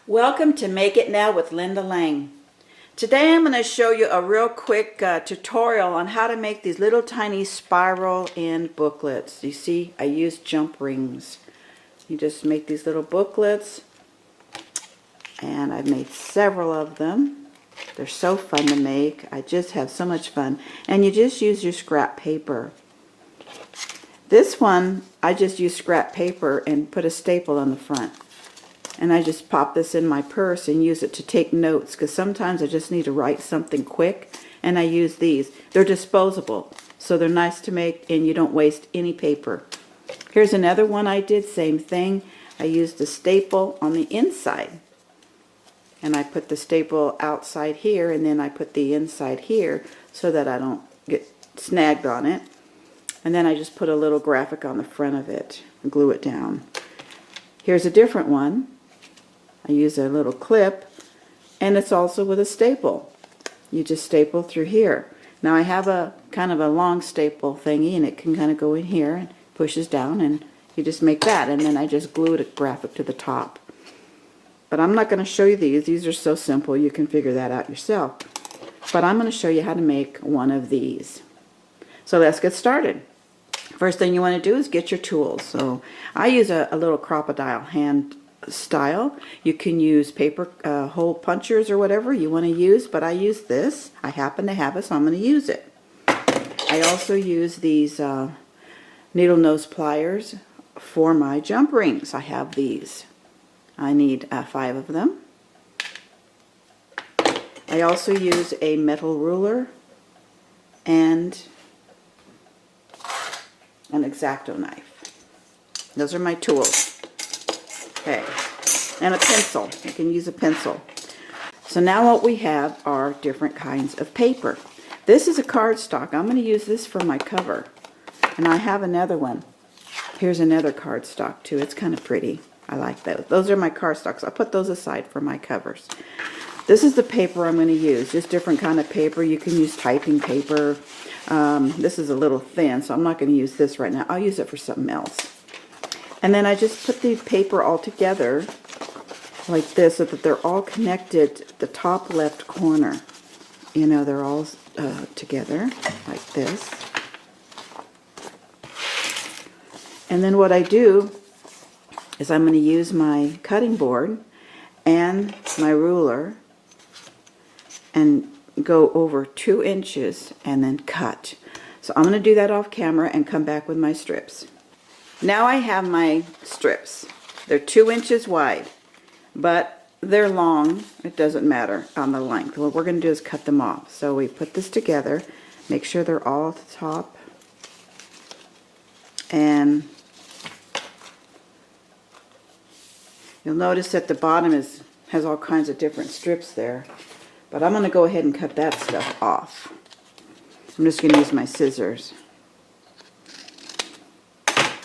Welcome to Make It Now with Linda Lang. Today I'm going to show you a real quick tutorial on how to make these little tiny spiral end booklets. You see, I use jump rings. You just make these little booklets, and I've made several of them. They're so fun to make. I just have so much fun. And you just use your scrap paper. This one, I just use scrap paper and put a staple on the front. And I just pop this in my purse and use it to take notes, because sometimes I just need to write something quick, and I use these. They're disposable, so they're nice to make and you don't waste any paper. Here's another one I did, same thing. I used a staple on the inside, and I put the staple outside here, and then I put the inside here so that I don't get snagged on it. And then I just put a little graphic on the front of it and glue it down. Here's a different one. I use a little clip, and it's also with a staple. You just staple through here. Now I have a kind of a long staple thingy, and it can kind of go in here and pushes down, and you just make that, and then I just glued a graphic to the top. But I'm not going to show you these. These are so simple, you can figure that out yourself. But I'm going to show you how to make one of these. So let's get started. First thing you want to do is get your tools. So I use a little crocodile hand style. You can use paper hole punchers or whatever you want to use, but I use this. I happen to have it, so I'm going to use it. I also use these needle nose pliers for my jump rings. I have these. I need 5 of them. I also use a metal ruler and an X-Acto knife. Those are my tools. Okay, and a pencil. You can use a pencil. So now what we have are different kinds of paper. This is a cardstock. I'm going to use this for my cover. And I have another one. Here's another cardstock too. It's kind of pretty. I like those. Those are my cardstocks. I'll put those aside for my covers. This is the paper I'm going to use. Just different kind of paper. You can use typing paper. This is a little thin, so I'm not going to use this right now. I'll use it for something else. And then I just put the paper all together like this so that they're all connected at the top left corner. You know, they're all together like this. And then what I do is I'm going to use my cutting board and my ruler and go over 2 inches and then cut. So I'm going to do that off camera and come back with my strips. Now I have my strips. They're 2 inches wide, but they're long. It doesn't matter on the length. What we're going to do is cut them off. So we put this together, make sure they're all at the top, and you'll notice that the bottom has all kinds of different strips there. But I'm going to go ahead and cut that stuff off. I'm just going to use my scissors.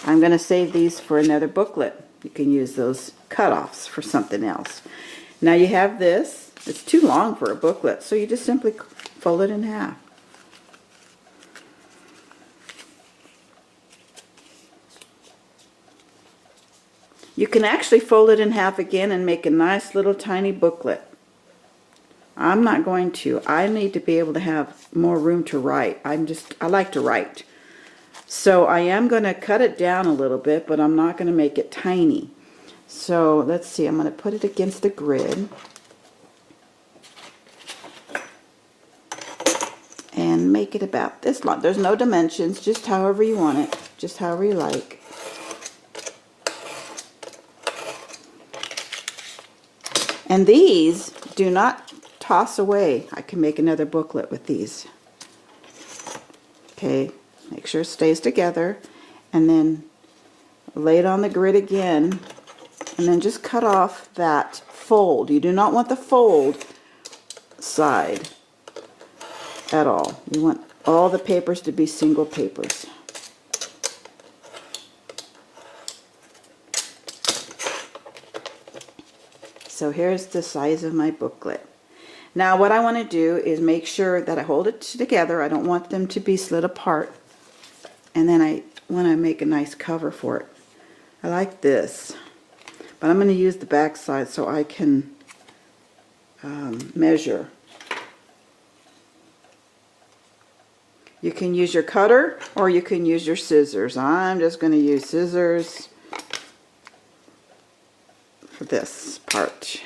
I'm going to save these for another booklet. You can use those cutoffs for something else. Now you have this. It's too long for a booklet, so you just simply fold it in half. You can actually fold it in half again and make a nice little tiny booklet. I'm not going to. I need to be able to have more room to write. I like to write. So I am going to cut it down a little bit, but I'm not going to make it tiny. So let's see. I'm going to put it against the grid and make it about this long. There's no dimensions, just however you want it, just however you like. And these do not toss away. I can make another booklet with these. Okay, make sure it stays together, and then lay it on the grid again, and then just cut off that fold. You do not want the fold side at all. You want all the papers to be single papers. So here's the size of my booklet. Now what I want to do is make sure that I hold it together. I don't want them to be slid apart. And then I want to make a nice cover for it. I like this. But I'm going to use the back side so I can measure. You can use your cutter or you can use your scissors. I'm just going to use scissors for this part.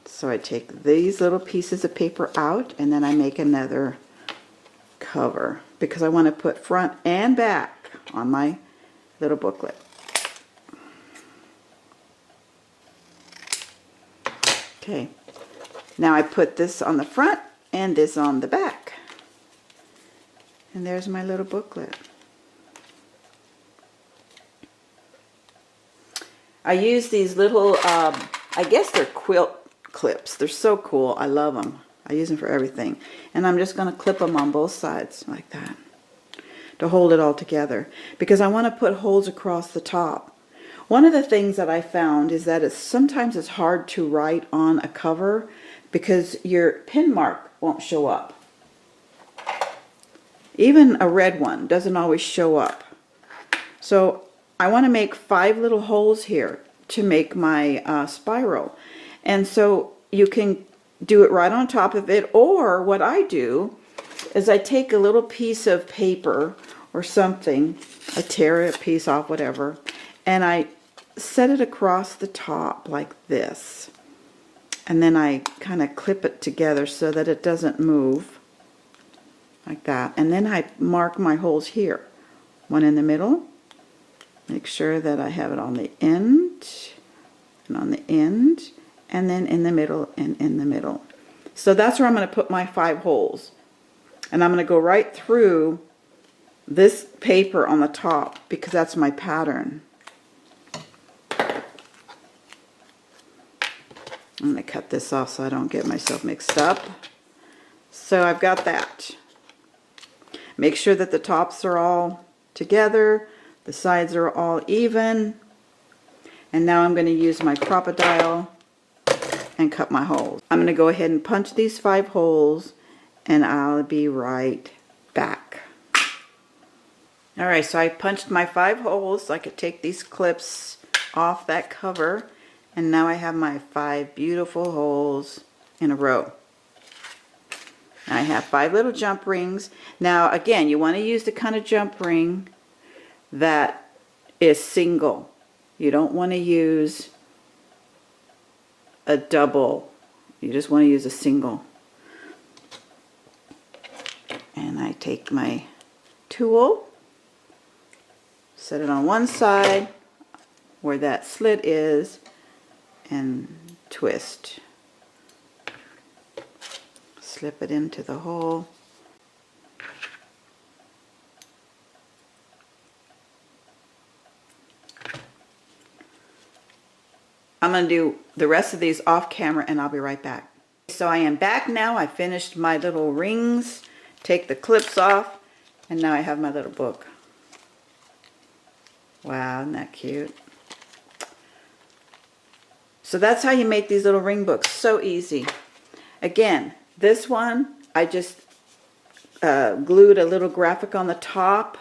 So I take these little pieces of paper out and then I make another cover because I want to put front and back on my little booklet. Okay, now I put this on the front and this on the back. And there's my little booklet. I use these little, I guess they're quilt clips. They're so cool. I love them. I use them for everything. And I'm just going to clip them on both sides like that to hold it all together because I want to put holes across the top. One of the things that I found is that sometimes it's hard to write on a cover because your pin mark won't show up. Even a red one doesn't always show up. So I want to make 5 little holes here to make my spiral. And so you can do it right on top of it, or what I do is I take a little piece of paper or something, I tear a piece off, whatever, and I set it across the top like this. And then I kind of clip it together so that it doesn't move. Like that. And then I mark my holes here. One in the middle. Make sure that I have it on the end. And on the end. And then in the middle and in the middle. So that's where I'm going to put my 5 holes. And I'm going to go right through this paper on the top because that's my pattern. I'm going to cut this off so I don't get myself mixed up. So I've got that. Make sure that the tops are all together, the sides are all even, and now I'm going to use my crocodile and cut my holes. I'm going to go ahead and punch these 5 holes and I'll be right back. Alright, so I punched my 5 holes so I could take these clips off that cover, and now I have my 5 beautiful holes in a row. I have 5 little jump rings. Now again, you want to use the kind of jump ring that is single. You don't want to use a double. You just want to use a single. And I take my tool, set it on one side where that slit is, and twist. Slip it into the hole. I'm going to do the rest of these off camera and I'll be right back. So I am back now. I finished my little rings. Take the clips off and now I have my little book. Wow, isn't that cute? So that's how you make these little ring books. So easy. Again, this one, I just glued a little graphic on the top.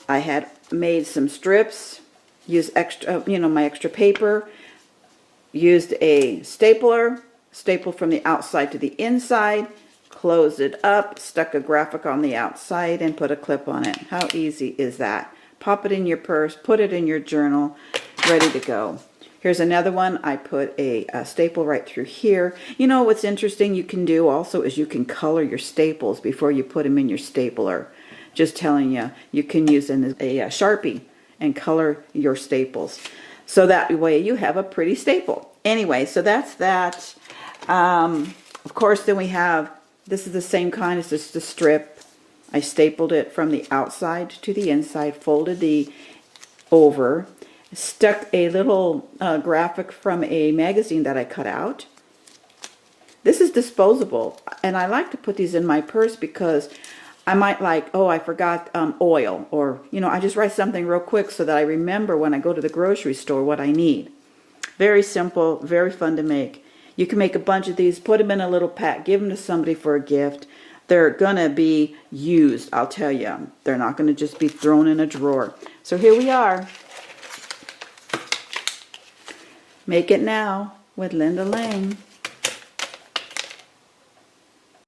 I had made some strips, used extra, my extra paper, used a stapler, stapled from the outside to the inside, closed it up, stuck a graphic on the outside, and put a clip on it. How easy is that? Pop it in your purse, put it in your journal, ready to go. Here's another one. I put a staple right through here. You know what's interesting you can do also is you can color your staples before you put them in your stapler. Just telling you, you can use a Sharpie and color your staples. So that way you have a pretty staple. Anyway, so that's that. Of course, then we have, this is the same kind as just a strip. I stapled it from the outside to the inside, folded the over, stuck a little graphic from a magazine that I cut out. This is disposable, and I like to put these in my purse because I might I forgot oil, or, I just write something real quick so that I remember when I go to the grocery store what I need. Very simple, very fun to make. You can make a bunch of these, put them in a little pack, give them to somebody for a gift. They're going to be used, I'll tell you. They're not going to just be thrown in a drawer. So here we are. Make it now with Linda Lang.